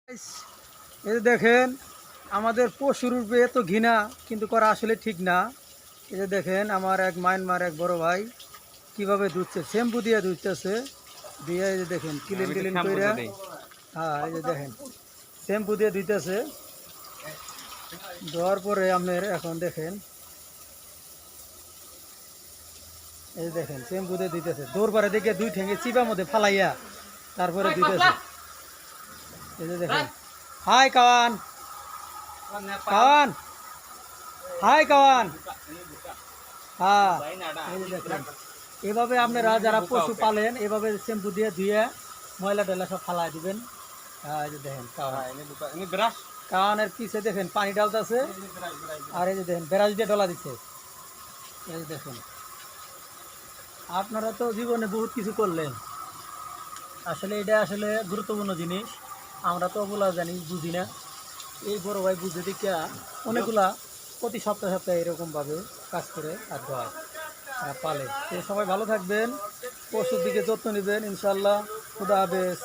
এই যে দেখেন আমাদের পশুর রূপে এত ঘৃণা কিন্তু করা আসলে ঠিক না। এই যে দেখেন আমার এক মায়ানমার এক বড় ভাই কিভাবে ধুচ্ছে, শ্যাম্পু দিয়ে ধুইতেছে, দিয়ে এই যে দেখেন ক্লিন ক্লিন করে। হ্যাঁ এই যে দেখেন শ্যাম্পু দিয়ে ধুইতেছে, ধোয়ার পরে আপনার এখন দেখেন এই যে দেখেন শ্যাম্পু দিয়ে ধুইতেছে, দৌড় পারে দেখে দুই ঠেঙে চিপা মধ্যে ফালাইয়া তারপরে ধুইতেছে। এই যে দেখেন হাই কাওয়ান কাওয়ান হাই কাওয়ান। হ্যাঁ এই যে দেখেন এভাবে আপনারা যারা পশু পালেন এভাবে শ্যাম্পু দিয়ে ধুয়ে ময়লা টয়লা সব ফালাই দিবেন। হ্যাঁ এই যে দেখেন কাওয়ানের পিছে দেখেন পানি ডালতেছে, আর এই যে দেখেন ব্রাশ দিয়ে ডলা দিচ্ছে। এই যে দেখেন আপনারা তো জীবনে বহুত কিছু করলেন, আসলে এটা আসলে গুরুত্বপূর্ণ জিনিস, আমরা তো ওগুলা জানি বুঝি না। এই বড় ভাই বুঝে দিকে অনেকগুলা প্রতি সপ্তাহে সপ্তাহে এরকমভাবে কাজ করে আর ধোয়ায় আর পালে। তো সবাই ভালো থাকবেন, পশুর দিকে যত্ন নেবেন ইনশাল্লাহ। খুদা হাফেজ।